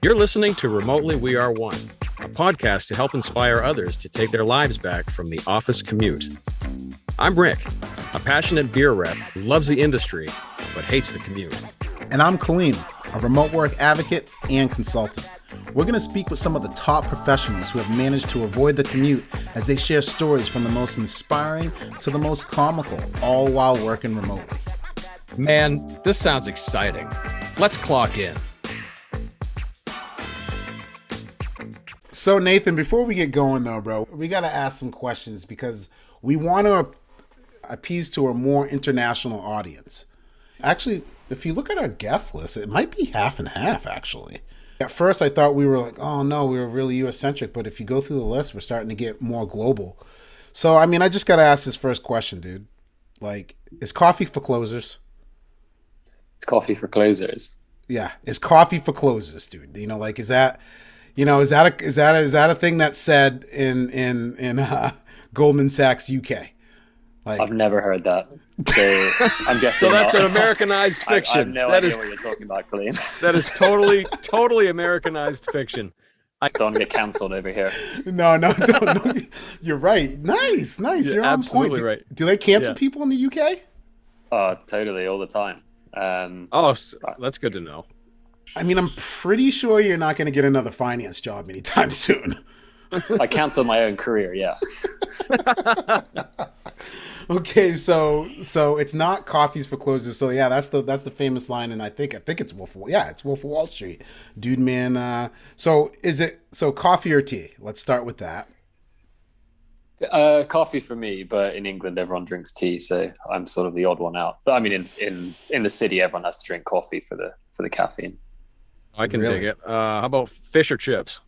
You're listening to Remotely We Are One, a podcast to help inspire others to take their lives back from the office commute. I'm Rick, a passionate beer rep who loves the industry but hates the commute. And I'm Kaleem, a remote work advocate and consultant. We're going to speak with some of the top professionals who have managed to avoid the commute as they share stories from the most inspiring to the most comical, all while working remotely. Man, this sounds exciting. Let's clock in. So Nathan, before we get going though, bro, we got to ask some questions because we want to appease to a more international audience. Actually, if you look at our guest list, it might be half and half, actually. At first, I thought we were like, oh no, we were really US-centric, but if you go through the list, we're starting to get more global. So, I mean, I just got to ask this first question, dude. Like, is coffee for closers? It's coffee for closers. Yeah, is coffee for closers, dude. You know, like, is that a thing that's said in Goldman Sachs UK? Like, I've never heard that. So I'm guessing. So that's an Americanized fiction. I have no idea what you're talking about, Kaleem. That is totally Americanized fiction. Don't get cancelled over here. No, don't. You're right. Nice. You're on point. Absolutely right. Do they cancel people in the UK? Totally, all the time. That's good to know. I mean, I'm pretty sure you're not going to get another finance job anytime soon. I canceled my own career, yeah. Okay, so it's not coffees for closers. So yeah, that's the famous line, and I think it's Wolf of Wall Street, dude, man. So coffee or tea? Let's start with that. Coffee for me, but in England everyone drinks tea, so I'm sort of the odd one out. But I mean, in the city everyone has to drink coffee for the caffeine. I can dig it. How about fish or chips?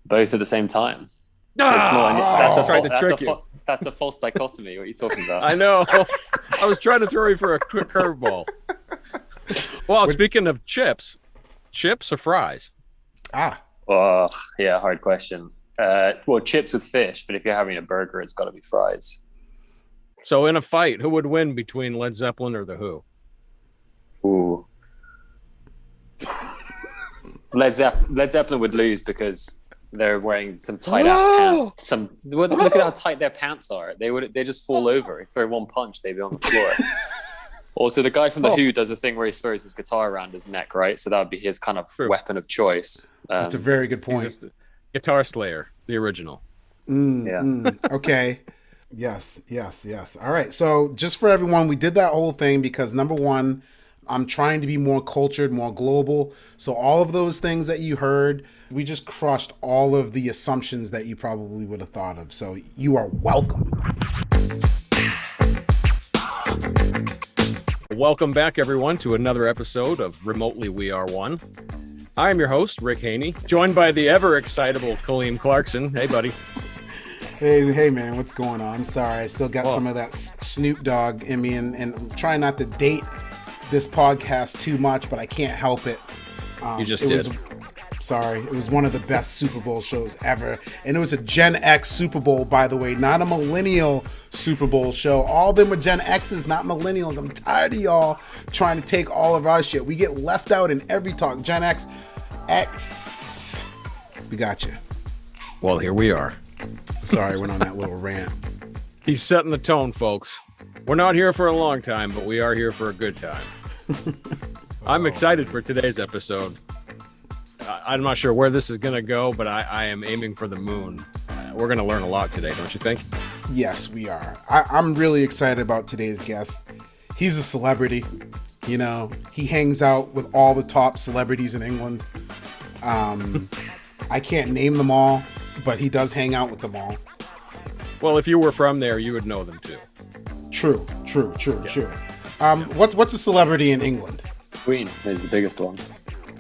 Both at the same time. That's a false dichotomy. What are you talking about? I know. I was trying to throw you for a quick curveball. Well, speaking of chips or fries? Oh, yeah, hard question. Well, chips with fish, but if you're having a burger, it's got to be fries. So in a fight, who would win between Led Zeppelin or The Who? Ooh. Led Zeppelin would lose because they're wearing some tight ass pants. Look at how tight their pants are. They just fall over. If they're one punch, they'd be on the floor. Also, the guy from The Who does a thing where he throws his guitar around his neck, right? So that would be his kind of weapon of choice. That's a very good point. Guitar Slayer, the original. Okay. Yes. All right. So just for everyone, we did that whole thing because number one, I'm trying to be more cultured, more global. So all of those things that you heard, we just crushed all of the assumptions that you probably would have thought of. So you are welcome. Welcome back, everyone, to another episode of Remotely We Are One. I am your host, Rick Haney, joined by the ever-excitable Kaleem Clarkson. Hey, buddy. Hey, man, what's going on? I'm sorry. I still got some of that Snoop Dogg in me, and I'm trying not to date this podcast too much, but I can't help it. You just did. It was one of the best Super Bowl shows ever. And it was a Gen X Super Bowl, by the way, not a millennial Super Bowl show. All of them were Gen X's, not millennials. I'm tired of y'all trying to take all of our shit. We get left out in every talk. Gen X. We got you. Well, here we are. Sorry, I went on that little rant. He's setting the tone, folks. We're not here for a long time, but we are here for a good time. I'm excited for today's episode. I'm not sure where this is going to go, but I am aiming for the moon. We're going to learn a lot today, don't you think? Yes, we are. I'm really excited about today's guest. He's a celebrity. You know, he hangs out with all the top celebrities in England. I can't name them all, but he does hang out with them all. Well, if you were from there, you would know them too. True. What's a celebrity in England? Queen is the biggest one.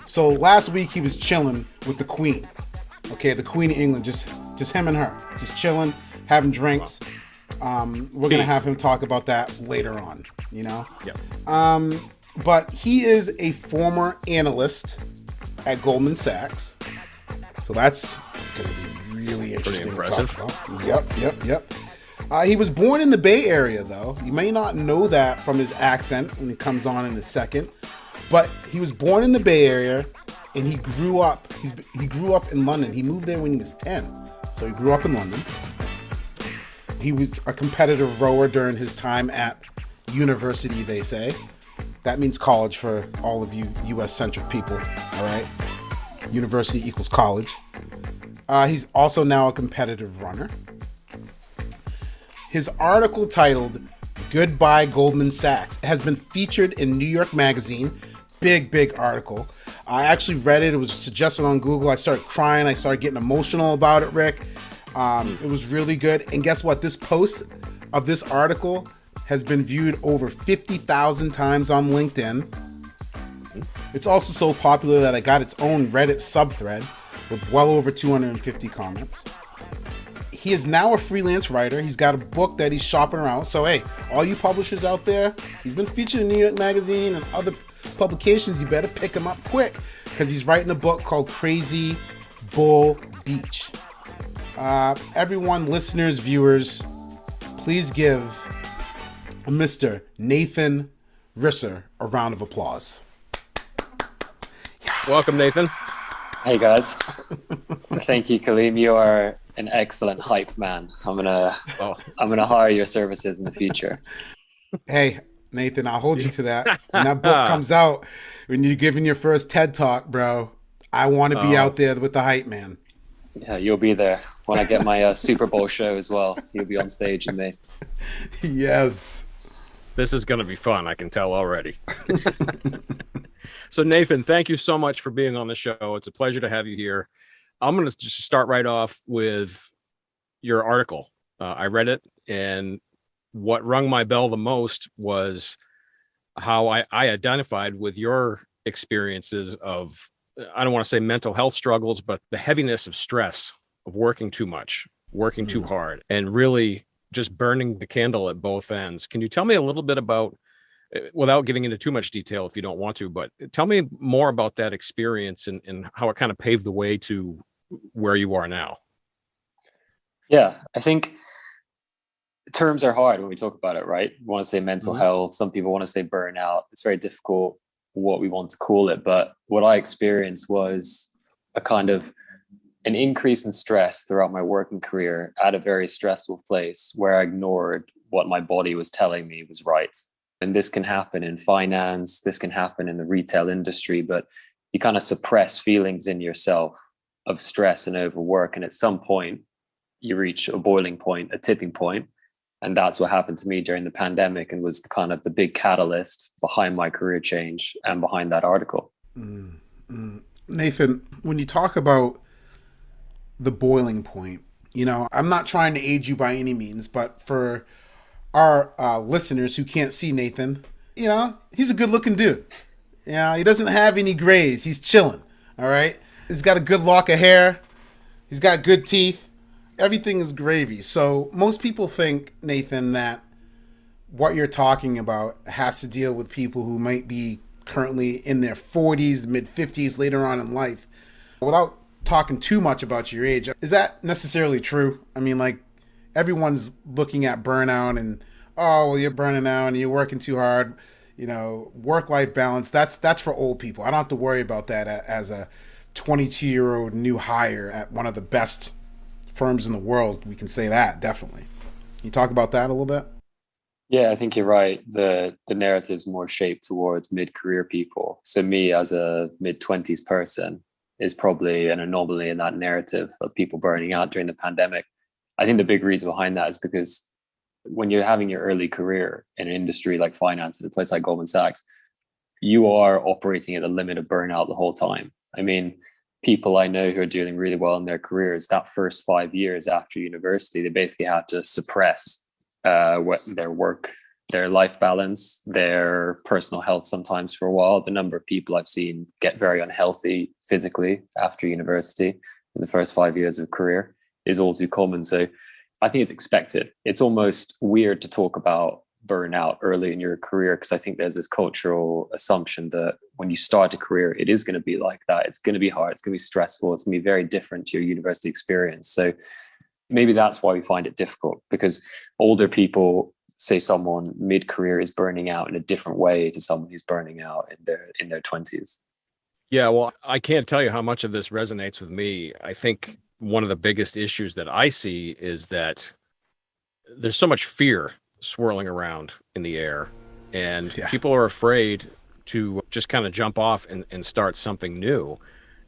So last week he was chilling with the Queen. Okay, the Queen of England, just him and her, just chilling, having drinks. We're gonna have him talk about that later on. You know. Yeah. But he is a former analyst at Goldman Sachs, so that's gonna be really interesting. Pretty impressive. To talk about. Yep. He was born in the Bay Area, though. You may not know that from his accent when he comes on in a second. But he was born in the Bay Area. and he grew up. He grew up in London. He moved there when he was 10, so he grew up in London. He was a competitive rower during his time at university, they say. That means college for all of you US-centric people, all right? University equals college. He's also now a competitive runner. His article titled Goodbye Goldman Sachs has been featured in New York Magazine. Big article. I actually read it. It was suggested on Google. I started crying. I started getting emotional about it, Rick. It was really good. And guess what? This post of this article has been viewed over 50,000 times on LinkedIn. It's also so popular that it got its own Reddit subthread with well over 250 comments. He is now a freelance writer. He's got a book that he's shopping around. So, hey, all you publishers out there, he's been featured in New York Magazine and other publications. You better pick him up quick because he's writing a book called Crazy Bull Beach. Everyone, listeners, viewers, please give Mr. Nathan Risser a round of applause. Welcome, Nathan. Hey guys. Thank you, Kaleem. You are an excellent hype man. I'm gonna hire your services in the future. Hey, Nathan, I'll hold you to that. When that book comes out, when you're giving your first TED Talk, bro, I want to be out there with the hype man. Yeah, you'll be there when I get my Super Bowl show as well. You'll be on stage with me. Yes. This is going to be fun. I can tell already. So Nathan, thank you so much for being on the show. It's a pleasure to have you here. I'm going to just start right off with your article. I read it, and what rung my bell the most was how I identified with your experiences of, I don't want to say mental health struggles, but the heaviness of stress, of working too much, working too hard, and really just burning the candle at both ends. Can you tell me a little bit about, without getting into too much detail if you don't want to, but tell me more about that experience and how it kind of paved the way to where you are now? Yeah, I think terms are hard when we talk about it, right? We want to say mental health. Some people want to say burnout. It's very difficult what we want to call it. But what I experienced was a kind of an increase in stress throughout my working career at a very stressful place where I ignored what my body was telling me was right. And this can happen in finance, this can happen in the retail industry, but you kind of suppress feelings in yourself of stress and overwork. And at some point, you reach a boiling point, a tipping point. And that's what happened to me during the pandemic and was kind of the big catalyst behind my career change and behind that article. Nathan, when you talk about the boiling point, you know, I'm not trying to aid you by any means, but for our listeners who can't see Nathan, you know, he's a good looking dude. Yeah, he doesn't have any grays. He's chilling. All right. He's got a good lock of hair. He's got good teeth. Everything is gravy. So most people think, Nathan, that what you're talking about has to deal with people who might be currently in their 40s, mid 50s, later on in life. Without talking too much about your age, is that necessarily true? I mean, like, everyone's looking at burnout and, oh, well, you're burning out and you're working too hard. You know, work-life balance, that's for old people. I don't have to worry about that as a 22-year-old new hire at one of the best firms in the world. We can say that, definitely. Can you talk about that a little bit? Yeah, I think you're right. The narrative's more shaped towards mid-career people. So me as a mid-20s person is probably an anomaly in that narrative of people burning out during the pandemic. I think the big reason behind that is because when you're having your early career in an industry like finance at a place like Goldman Sachs, you are operating at the limit of burnout the whole time. I mean, people I know who are doing really well in their careers, that first 5 years after university, they basically have to suppress their work, their life balance, their personal health sometimes for a while. The number of people I've seen get very unhealthy physically after university in the first 5 years of career is all too common. So I think it's expected. It's almost weird to talk about burnout early in your career because I think there's this cultural assumption that when you start a career, it is going to be like that. It's going to be hard. It's going to be stressful. It's going to be very different to your university experience. So maybe that's why we find it difficult, because older people say someone mid-career is burning out in a different way to someone who's burning out in their 20s. Yeah, well, I can't tell you how much of this resonates with me. I think one of the biggest issues that I see is that there's so much fear swirling around in the air, and Yeah. people are afraid to just kind of jump off and start something new.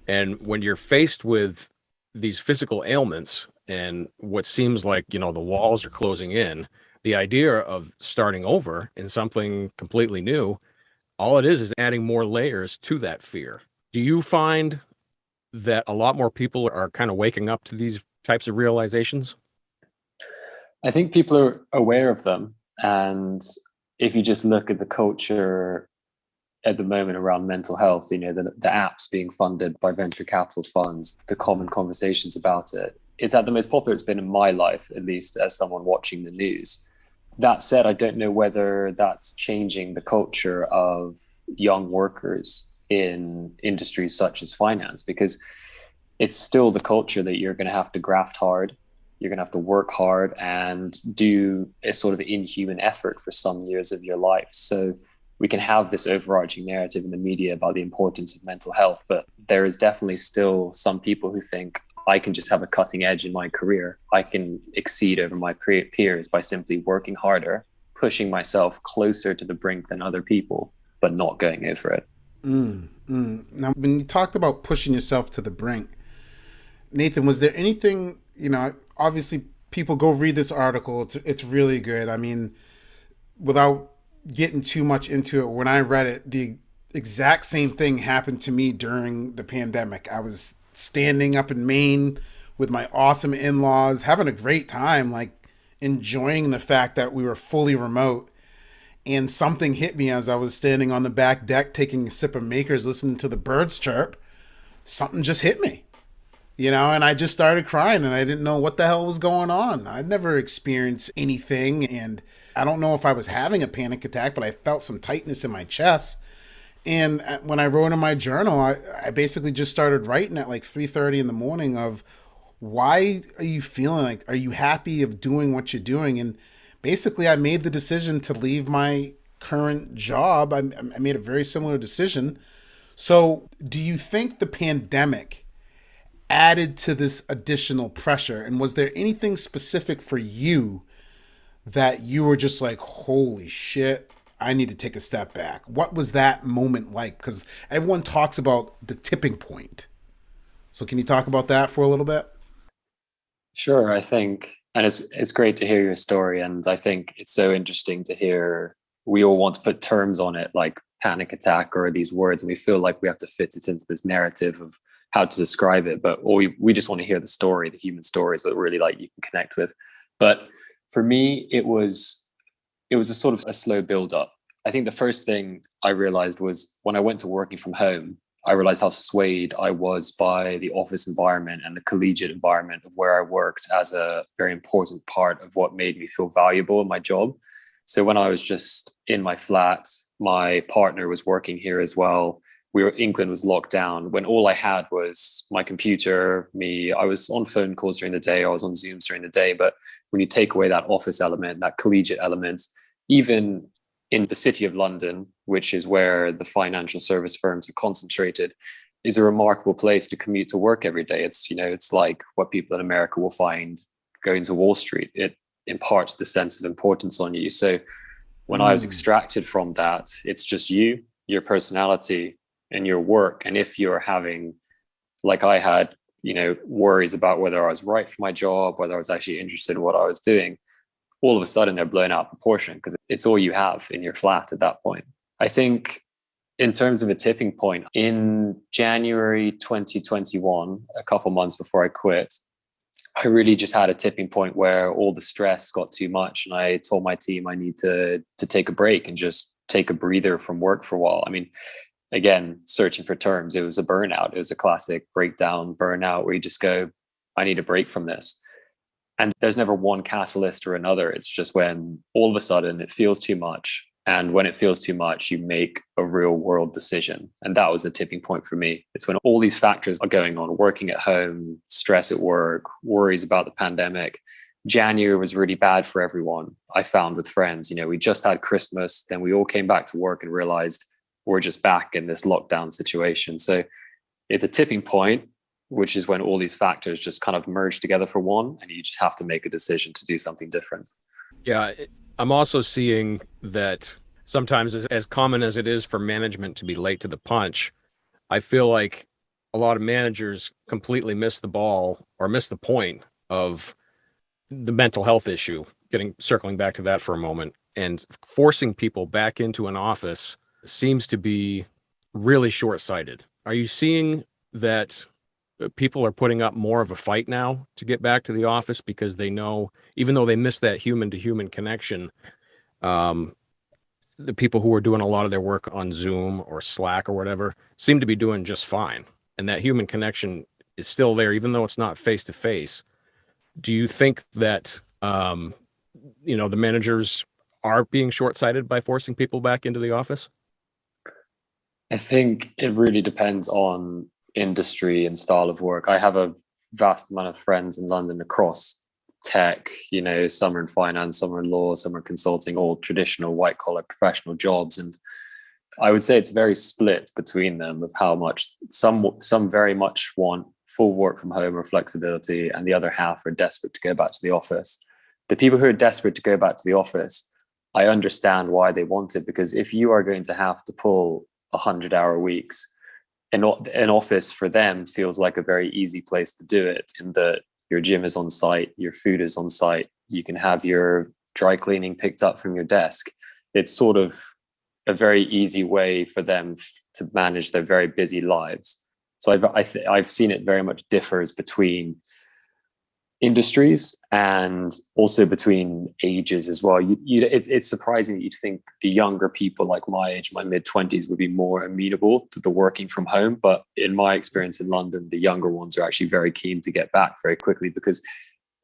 And when you're faced with these physical ailments and what seems like, the walls are closing in, the idea of starting over in something completely new, all it is adding more layers to that fear. Do you find that a lot more people are kind of waking up to these types of realizations? I think people are aware of them. And if you just look at the culture at the moment around mental health, the apps being funded by venture capital funds, the common conversations about it, it's at the most popular it's been in my life, at least as someone watching the news. That said, I don't know whether that's changing the culture of young workers in industries such as finance, because it's still the culture that you're going to have to graft hard, you're going to have to work hard and do a sort of inhuman effort for some years of your life. So we can have this overarching narrative in the media about the importance of mental health, but there is definitely still some people who think I can just have a cutting edge in my career. I can exceed over my peers by simply working harder, pushing myself closer to the brink than other people, but not going over it. Now, when you talked about pushing yourself to the brink, Nathan, was there anything, obviously people go read this article. It's really good. I mean, without getting too much into it, when I read it, the exact same thing happened to me during the pandemic. I was standing up in Maine with my awesome in-laws, having a great time, like enjoying the fact that we were fully remote. And something hit me as I was standing on the back deck taking a sip of Makers, listening to the birds chirp. Something just hit me, and I just started crying and I didn't know what the hell was going on. I'd never experienced anything, and I don't know if I was having a panic attack, but I felt some tightness in my chest. And when I wrote in my journal, I basically just started writing at like 3:30 in the morning of, why are you feeling like, are you happy of doing what you're doing? And basically I made the decision to leave my current job. I made a very similar decision. So do you think the pandemic added to this additional pressure? And was there anything specific for you that you were just like, holy shit, I need to take a step back? What was that moment like? Because everyone talks about the tipping point. So can you talk about that for a little bit? Sure, I think, and it's great to hear your story, and I think it's so interesting to hear. We all want to put terms on it, like panic attack or these words, and we feel like we have to fit it into this narrative of how to describe it. But we just want to hear the story, the human stories that really like you can connect with. But for me, it was a sort of a slow build up. I think the first thing I realized was when I went to working from home, I realized how swayed I was by the office environment and the collegiate environment of where I worked as a very important part of what made me feel valuable in my job. So when I was just in my flat, my partner was working here as well. England was locked down when all I had was my computer, me. I was on phone calls during the day, I was on Zooms during the day. But when you take away that office element, that collegiate element, even in the city of London, which is where the financial service firms are concentrated, is a remarkable place to commute to work every day. It's like what people in America will find going to Wall Street. It imparts the sense of importance on you. So when I was extracted from that, it's just you, your personality, and your work. And if you're having, like I had, worries about whether I was right for my job, whether I was actually interested in what I was doing, all of a sudden they're blown out of proportion because it's all you have in your flat at that point. I think in terms of a tipping point, in January 2021, a couple months before I quit, I really just had a tipping point where all the stress got too much. And I told my team I need to take a break and just take a breather from work for a while. I mean, again, searching for terms, it was a burnout. It was a classic breakdown burnout where you just go, I need a break from this. And there's never one catalyst or another. It's just when all of a sudden it feels too much. And when it feels too much, you make a real world decision. And that was the tipping point for me. It's when all these factors are going on, working at home, stress at work, worries about the pandemic. January was really bad for everyone. I found with friends, we just had Christmas, then we all came back to work and realized we're just back in this lockdown situation. So it's a tipping point, which is when all these factors just kind of merge together for one, and you just have to make a decision to do something different. Yeah, I'm also seeing that sometimes, as common as it is for management to be late to the punch, I feel like a lot of managers completely miss the ball or miss the point of the mental health issue, circling back to that for a moment, and forcing people back into an office seems to be really short-sighted. Are you seeing that people are putting up more of a fight now to get back to the office because they know, even though they miss that human-to-human connection, the people who are doing a lot of their work on Zoom or Slack or whatever seem to be doing just fine, and that human connection is still there, even though it's not face-to-face? Do you think that the managers are being short-sighted by forcing people back into the office? I think it really depends on industry and style of work. I have a vast amount of friends in London across tech, some are in finance, some are in law, some are consulting, all traditional white collar professional jobs. And I would say it's very split between them of how much some very much want full work from home or flexibility, and the other half are desperate to go back to the office. The people who are desperate to go back to the office, I understand why they want it, because if you are going to have to pull 100-hour weeks, an office for them feels like a very easy place to do it, in that your gym is on site, your food is on site, you can have your dry cleaning picked up from your desk. It's sort of a very easy way for them to manage their very busy lives. So I've seen it very much differs between industries and also between ages as well. It's surprising that you'd think the younger people like my age, my mid-20s, would be more amenable to the working from home. But in my experience in London, the younger ones are actually very keen to get back very quickly, because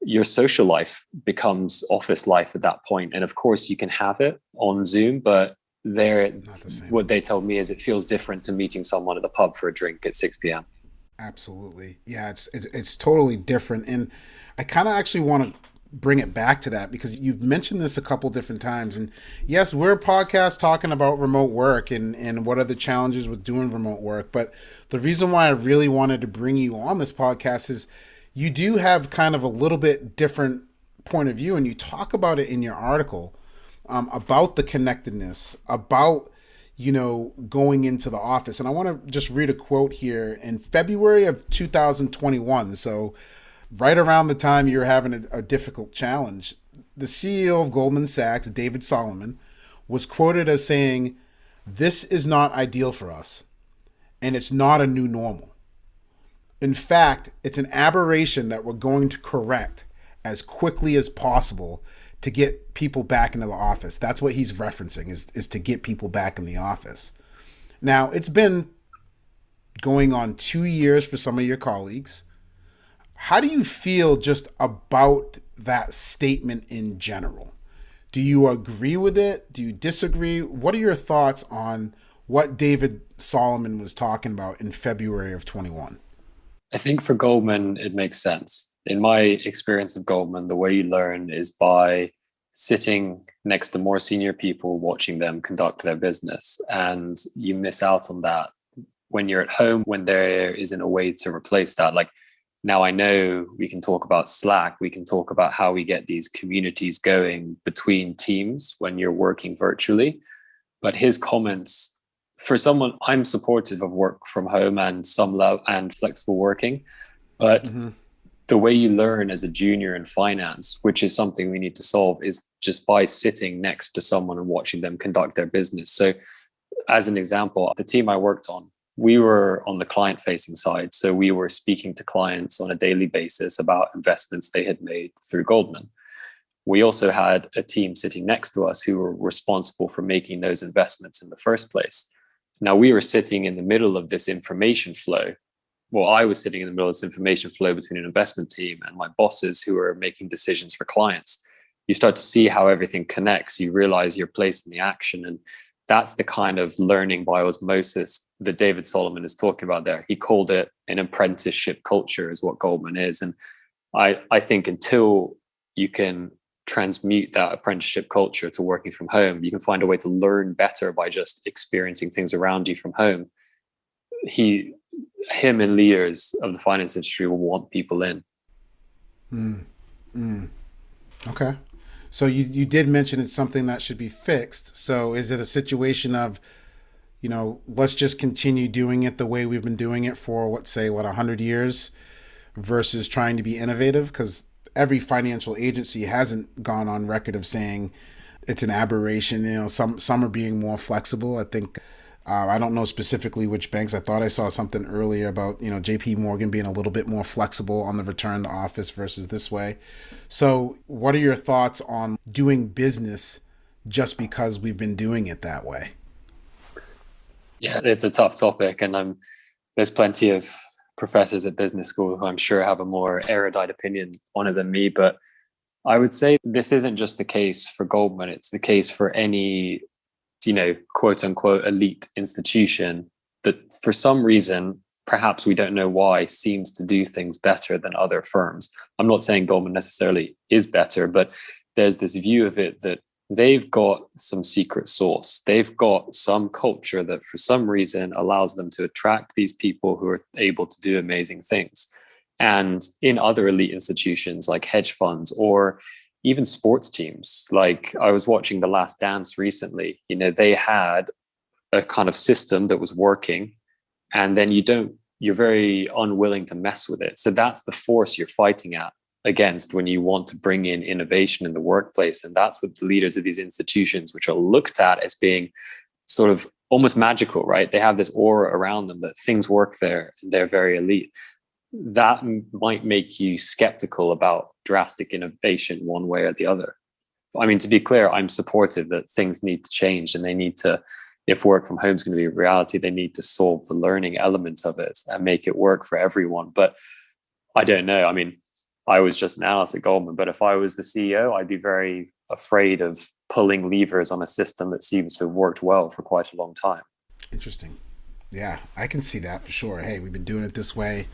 your social life becomes office life at that point. And of course you can have it on Zoom, but what they told me is it feels different to meeting someone at the pub for a drink at 6 p.m. Absolutely. Yeah, it's totally different. And I kind of actually want to bring it back to that, because you've mentioned this a couple different times. And yes, we're a podcast talking about remote work and what are the challenges with doing remote work. But the reason why I really wanted to bring you on this podcast is you do have kind of a little bit different point of view, and you talk about it in your article about the connectedness, about going into the office. And I want to just read a quote here. In February of 2021, so right around the time you're having a difficult challenge, the CEO of Goldman Sachs, David Solomon, was quoted as saying, "This is not ideal for us, and it's not a new normal. In fact, it's an aberration that we're going to correct as quickly as possible to get people back into the office." That's what he's referencing, is to get people back in the office. Now, it's been going on 2 years for some of your colleagues. How do you feel just about that statement in general? Do you agree with it? Do you disagree? What are your thoughts on what David Solomon was talking about in February of 21? I think for Goldman, it makes sense. In my experience of Goldman, the way you learn is by sitting next to more senior people, watching them conduct their business. And you miss out on that when you're at home, when there isn't a way to replace that. Like, now I know we can talk about Slack, we can talk about how we get these communities going between teams when you're working virtually. But his comments, for someone, I'm supportive of work from home and some love and flexible working, but the way you learn as a junior in finance, which is something we need to solve, is just by sitting next to someone and watching them conduct their business. So as an example, the team I worked on, we were on the client-facing side. So we were speaking to clients on a daily basis about investments they had made through Goldman. We also had a team sitting next to us who were responsible for making those investments in the first place. Now, we were sitting in the middle of this information flow. Well, I was sitting in the middle of this information flow between an investment team and my bosses who are making decisions for clients. You start to see how everything connects. You realize your place in the action. And that's the kind of learning by osmosis that David Solomon is talking about there. He called it an apprenticeship culture, is what Goldman is. And I think until you can transmute that apprenticeship culture to working from home. You can find a way to learn better by just experiencing things around you from home. Him and leaders of the finance industry will want people in. Okay. So you did mention it's something that should be fixed. So is it a situation of, let's just continue doing it the way we've been doing it for 100 years versus trying to be innovative? Because every financial agency hasn't gone on record of saying it's an aberration. Some are being more flexible. I think, I don't know specifically which banks. I thought I saw something earlier about, JP Morgan being a little bit more flexible on the return to office versus this way. So what are your thoughts on doing business just because we've been doing it that way? Yeah, it's a tough topic. And there's plenty of professors at business school who I'm sure have a more erudite opinion on it than me. But I would say this isn't just the case for Goldman. It's the case for any, quote unquote, elite institution that for some reason, perhaps we don't know why, seems to do things better than other firms. I'm not saying Goldman necessarily is better, but there's this view of it that they've got some secret sauce. They've got some culture that for some reason allows them to attract these people who are able to do amazing things. And in other elite institutions like hedge funds or even sports teams, like I was watching The Last Dance recently, they had a kind of system that was working, and then you're very unwilling to mess with it. So that's the force you're fighting against when you want to bring in innovation in the workplace. And that's what the leaders of these institutions, which are looked at as being sort of almost magical, right? They have this aura around them that things work there and they're very elite. That might make you skeptical about drastic innovation one way or the other. I mean, to be clear, I'm supportive that things need to change, and they need to, if work from home is going to be a reality, they need to solve the learning elements of it and make it work for everyone. But I don't know. I mean, I was just an analyst at Goldman, but if I was the CEO, I'd be very afraid of pulling levers on a system that seems to have worked well for quite a long time. Interesting. Yeah, I can see that for sure. Hey, we've been doing it this way.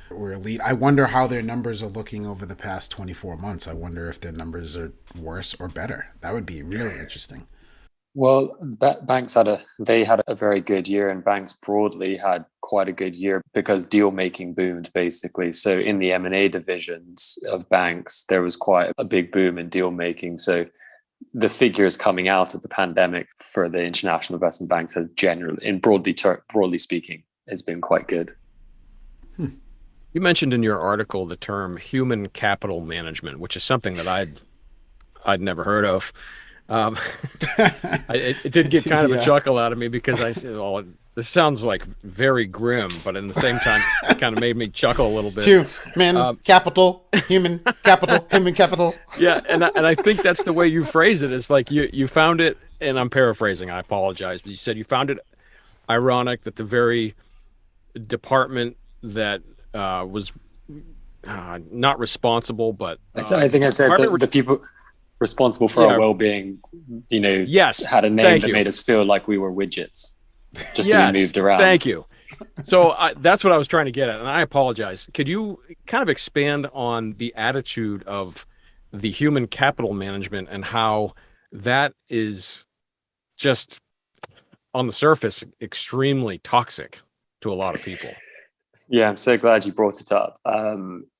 We're elite. I wonder how their numbers are looking over the past 24 months. I wonder if their numbers are worse or better. That would be really interesting. Well, banks had a very good year, and banks broadly had quite a good year because deal making boomed basically. So in the M&A divisions of banks, there was quite a big boom in deal making. So the figures coming out of the pandemic for the international investment banks has generally, broadly speaking, has been quite good. You mentioned in your article the term human capital management, which is something that I'd never heard of. It did get kind of a chuckle out of me because I said, "Oh, this sounds like very grim," but in the same time, it kind of made me chuckle a little bit. Human capital. Yeah, and I think that's the way you phrase it. It's like you found it, and I'm paraphrasing. I apologize, but you said you found it ironic that the very department that was not responsible, but I think I said the people responsible for our well-being, had a name that made us feel like we were widgets, just to be moved around. Thank you. So that's what I was trying to get at, and I apologize. Could you kind of expand on the attitude of the human capital management and how that is just, on the surface, extremely toxic to a lot of people? Yeah, I'm so glad you brought it up.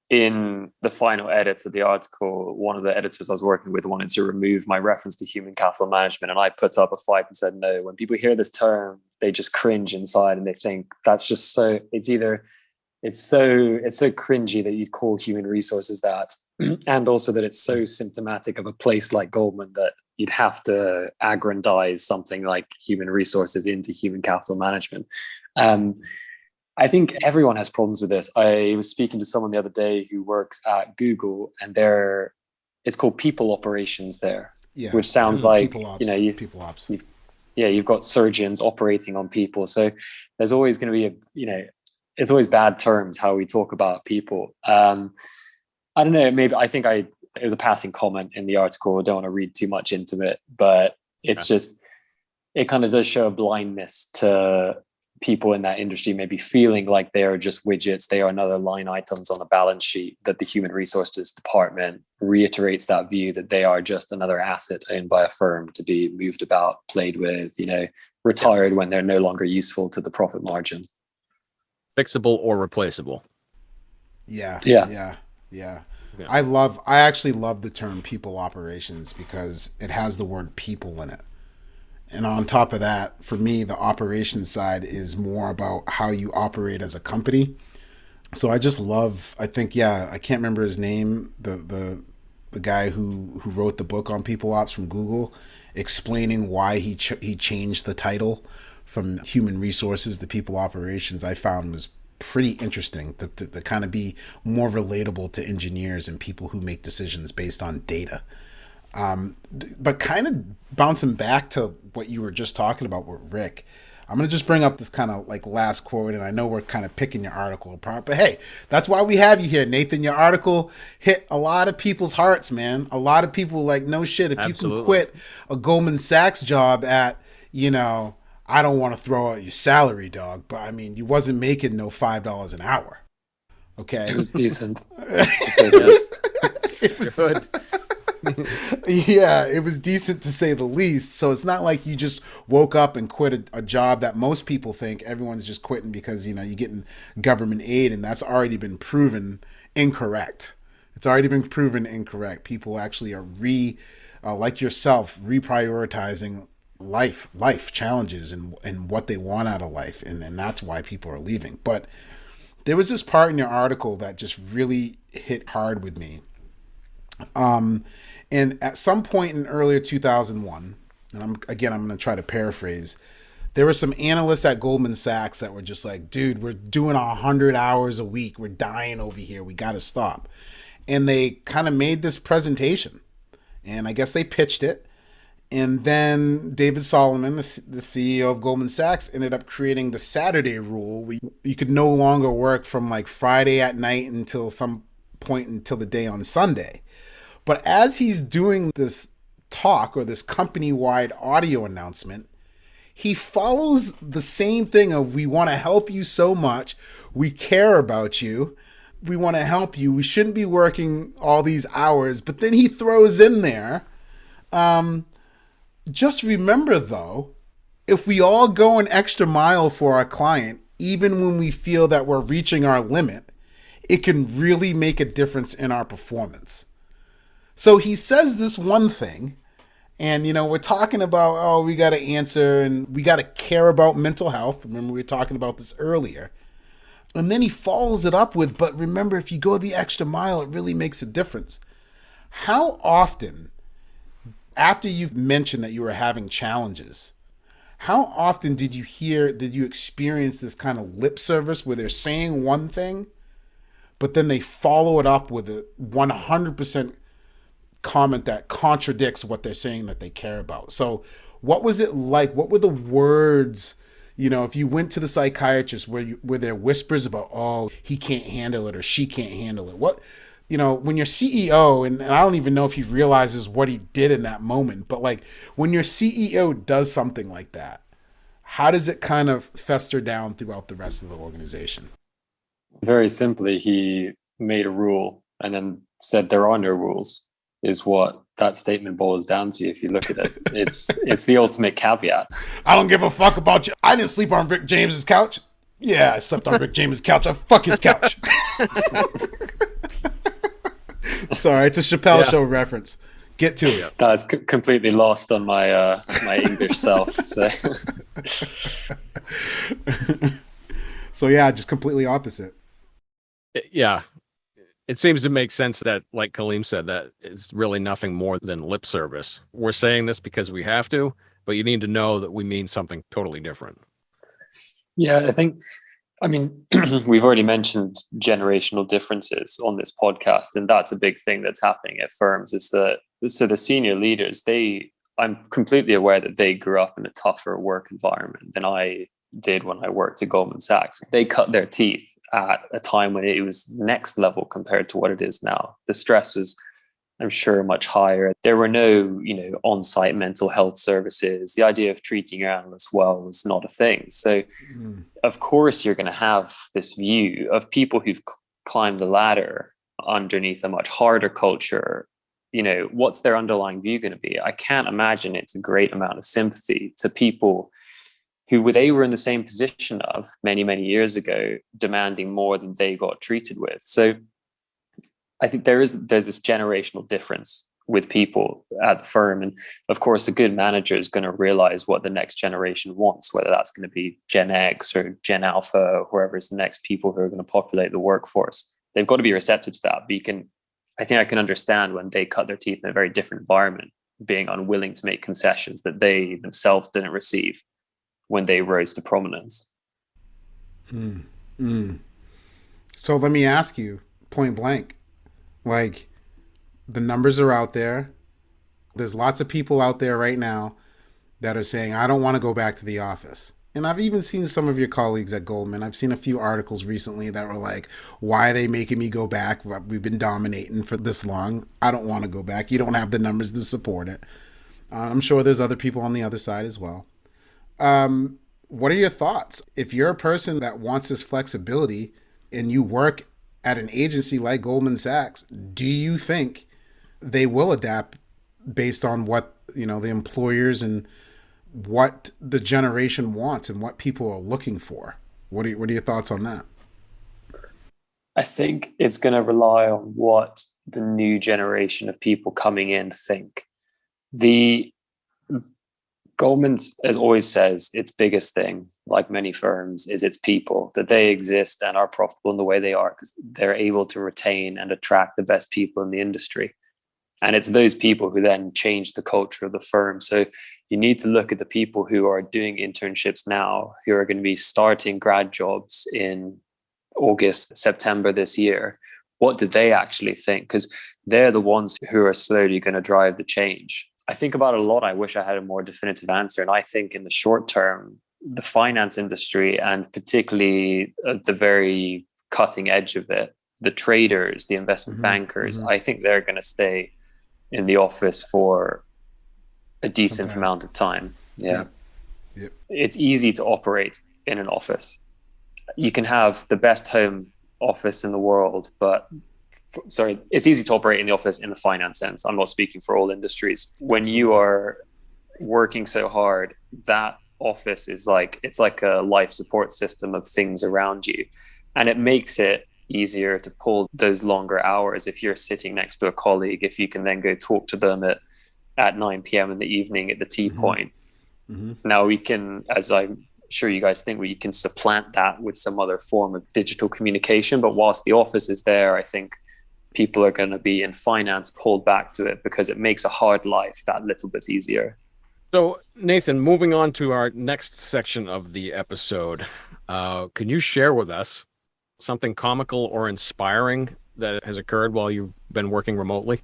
In the final edit of the article, one of the editors I was working with wanted to remove my reference to human capital management, and I put up a fight and said, no, when people hear this term, they just cringe inside and they think that's just so, it's so cringy that you call human resources that, and also that it's so symptomatic of a place like Goldman that you'd have to aggrandize something like human resources into human capital management. I think everyone has problems with this. I was speaking to someone the other day who works at Google, and it's called people operations there, which sounds like people ops. You've got surgeons operating on people. So there's always going to be it's always bad terms how we talk about people. I don't know. Maybe it was a passing comment in the article. I don't want to read too much into it, but it's just, it kind of does show a blindness to people in that industry may be feeling like they are just widgets, they are another line items on the balance sheet, that the human resources department reiterates that view that they are just another asset owned by a firm to be moved about, played with, retired when they're no longer useful to the profit margin. Fixable or replaceable. Yeah. I actually love the term people operations because it has the word people in it. And on top of that, for me, the operations side is more about how you operate as a company. So I just love, I can't remember his name, the guy who wrote the book on people ops from Google, explaining why he changed the title from human resources to people operations. I found was pretty interesting to kind of be more relatable to engineers and people who make decisions based on data. But kind of bouncing back to what you were just talking about with Rick, I'm going to just bring up this kind of like last quote, and I know we're kind of picking your article apart, but hey, that's why we have you here, Nathan. Your article hit a lot of people's hearts, man. A lot of people like, no shit, if Absolutely. you can quit a Goldman Sachs job at, I don't want to throw out your salary, dog, but I mean, you wasn't making no $5 an hour. Okay. It was decent. It was Good. Yeah, it was decent to say the least. So it's not like you just woke up and quit a job that most people think everyone's just quitting because, you're getting government aid, and that's already been proven incorrect. It's already been proven incorrect. People actually are like yourself, reprioritizing life challenges and what they want out of life. And that's why people are leaving. But there was this part in your article that just really hit hard with me. And at some point in earlier 2001, and I'm going to try to paraphrase, there were some analysts at Goldman Sachs that were just like, dude, we're doing 100 hours a week. We're dying over here. We got to stop. And they kind of made this presentation, and I guess they pitched it. And then David Solomon, the CEO of Goldman Sachs, ended up creating the Saturday rule. You could no longer work from like Friday at night until some point until the day on Sunday. But as he's doing this talk or this company-wide audio announcement, he follows the same thing of, we want to help you so much. We care about you. We want to help you. We shouldn't be working all these hours. But then he throws in there, just remember though, if we all go an extra mile for our client, even when we feel that we're reaching our limit, it can really make a difference in our performance. So he says this one thing, and we're talking about, we got to answer and we got to care about mental health. Remember, we were talking about this earlier. And then he follows it up with, but remember, if you go the extra mile, it really makes a difference. How often, after you've mentioned that you were having challenges, how often did you experience this kind of lip service where they're saying one thing, but then they follow it up with a 100% comment that contradicts what they're saying that they care about? So what was it like? What were the words, if you went to the psychiatrist, were there whispers about, oh, he can't handle it or she can't handle it? What, when your CEO, and I don't even know if he realizes what he did in that moment, but like when your CEO does something like that, how does it kind of fester down throughout the rest of the organization? Very simply, he made a rule and then said there are no rules, is what that statement boils down to. If you look at it, it's the ultimate caveat. I don't give a fuck about you. I didn't sleep on Rick James's couch. Yeah, I slept on Rick James's couch. I fuck his couch. Sorry, it's a Chappelle Show reference. Get to it. That's completely lost on my my English self. So, so yeah, just completely opposite. Yeah. It seems to make sense that, like Kaleem said, that it's really nothing more than lip service. We're saying this because we have to, but you need to know that we mean something totally different. Yeah, I mean, we've already mentioned generational differences on this podcast, and that's a big thing that's happening at firms. Is that so the senior leaders, I'm completely aware that they grew up in a tougher work environment than I did when I worked at Goldman Sachs. They cut their teeth at a time when it was next level compared to what it is now. The stress was I'm sure much higher. There were no, on-site mental health services. The idea of treating your analysts well was not a thing. So, of course, you're going to have this view of people who've climbed the ladder underneath a much harder culture. What's their underlying view going to be? I can't imagine it's a great amount of sympathy to people who they were in the same position of many, many years ago, demanding more than they got treated with. So I think there's this generational difference with people at the firm. And of course, a good manager is going to realize what the next generation wants, whether that's going to be Gen X or Gen Alpha or whoever is the next people who are going to populate the workforce. They've got to be receptive to that. But I think I can understand when they cut their teeth in a very different environment, being unwilling to make concessions that they themselves didn't receive when they rose to prominence. So let me ask you point blank, like, the numbers are out there. There's lots of people out there right now that are saying, I don't want to go back to the office. And I've even seen some of your colleagues at Goldman. I've seen a few articles recently that were like, why are they making me go back? We've been dominating for this long. I don't want to go back. You don't have the numbers to support it. I'm sure there's other people on the other side as well. What are your thoughts? If you're a person that wants this flexibility and you work at an agency like Goldman Sachs, do you think they will adapt based on what, the employers and what the generation wants and what people are looking for? What are your thoughts on that? I think it's going to rely on what the new generation of people coming in think. The Goldman's, as always says, its biggest thing, like many firms, is its people, that they exist and are profitable in the way they are because they're able to retain and attract the best people in the industry. And it's those people who then change the culture of the firm. So you need to look at the people who are doing internships now, who are going to be starting grad jobs in August, September this year. What do they actually think? Because they're the ones who are slowly going to drive the change. I think about it a lot. I wish I had a more definitive answer. And I think in the short term, the finance industry, and particularly at the very cutting edge of it, the traders, the investment bankers, I think they're going to stay in the office for a decent amount of time. Yeah. Yep. It's easy to operate in an office. You can have the best home office in the world, but it's easy to operate in the office in the finance sense. I'm not speaking for all industries. When you are working so hard, that office is it's like a life support system of things around you. And it makes it easier to pull those longer hours. If you're sitting next to a colleague, if you can then go talk to them at 9 p.m. in the evening at the tea point. Now we can, as I'm sure you guys think, we can supplant that with some other form of digital communication. But whilst the office is there, I think people are going to be in finance pulled back to it because it makes a hard life that little bit easier. So, Nathan, moving on to our next section of the episode, can you share with us something comical or inspiring that has occurred while you've been working remotely?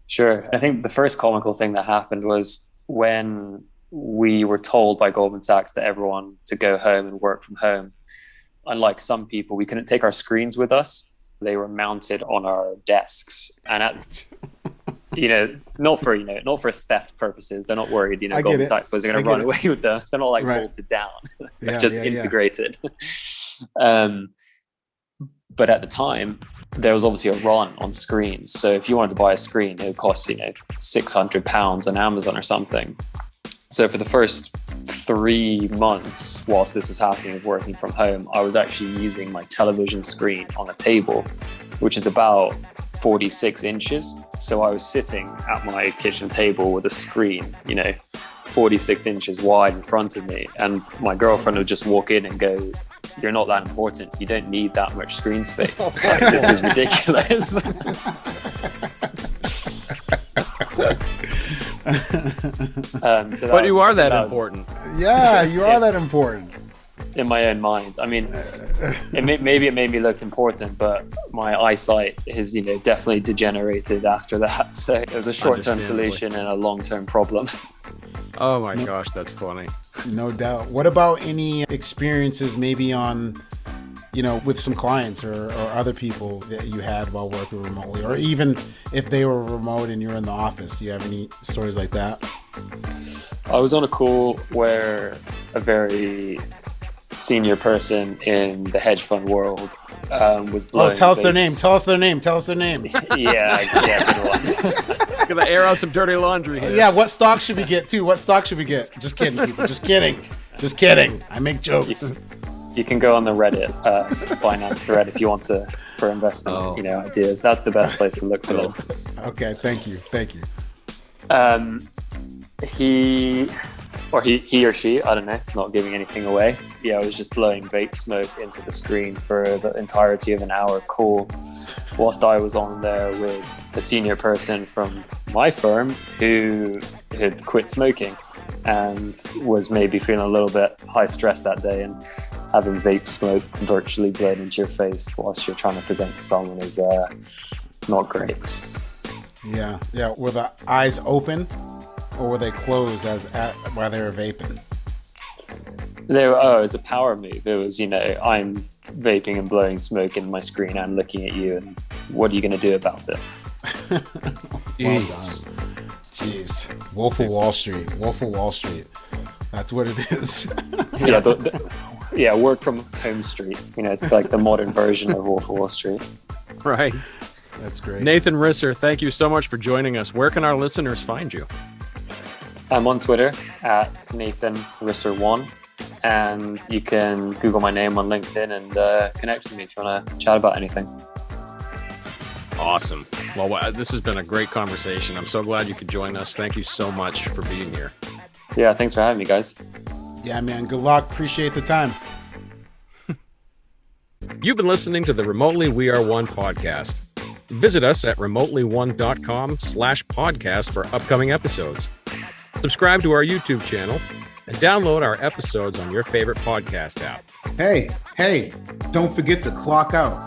Sure. I think the first comical thing that happened was when we were told by Goldman Sachs to everyone to go home and work from home. Unlike some people, we couldn't take our screens with us. They were mounted on our desks, and not for theft purposes. They're not worried. Goldman Sachs was going to run away with them. They're not bolted down. They're just integrated. But at the time, there was obviously a run on screens. So if you wanted to buy a screen, it would cost £600 on Amazon or something. So for the first 3 months, whilst this was happening of working from home, I was actually using my television screen on a table, which is about 46 inches. So I was sitting at my kitchen table with a screen, 46 inches wide in front of me. And my girlfriend would just walk in and go, "You're not that important. You don't need that much screen space. This is ridiculous." But you are that important. Yeah, you are that important. In my own mind. I mean, maybe it made me look important, but my eyesight has, definitely degenerated after that. So it was a short-term solution and a long-term problem. Oh my gosh, that's funny. No doubt. What about any experiences maybe on with some clients or other people that you had while working remotely, or even if they were remote and you're in the office? Do you have any stories like that? I was on a call where a very senior person in the hedge fund world was blowing. Oh, tell us vapes. their name. Tell us their name. Tell us their name. yeah, good one. Gonna air out some dirty laundry here. Yeah, what stock should we get too? What stock should we get? Just kidding, people. Just kidding. Just kidding. I make jokes. You can go on the Reddit finance thread if you want for investment ideas. That's the best place to look for them. Okay, thank you. He or she, I don't know, not giving anything away. Yeah, I was just blowing vape smoke into the screen for the entirety of an hour call, whilst I was on there with a senior person from my firm who had quit smoking and was maybe feeling a little bit high stress that day, and having vape smoke virtually blown into your face whilst you're trying to present to someone is not great. Yeah. Were the eyes open or were they closed while they were vaping? It was a power move. It was, I'm vaping and blowing smoke in my screen. I'm looking at you, and what are you going to do about it? Well done. Jeez. Wolf of Wall Street. That's what it is. Yeah, work from home street. It's like the modern version of Wolf of Wall Street. Right. That's great. Nathan Risser, thank you so much for joining us. Where can our listeners find you? I'm on Twitter at Nathan Risser1, and you can Google my name on LinkedIn and connect with me if you want to chat about anything. Awesome. Well, this has been a great conversation. I'm so glad you could join us. Thank you so much for being here. Yeah, thanks for having me, guys. Yeah, man. Good luck. Appreciate the time. You've been listening to the Remotely We Are One podcast. Visit us at remotelyone.com/podcast for upcoming episodes. Subscribe to our YouTube channel and download our episodes on your favorite podcast app. Hey, don't forget to clock out.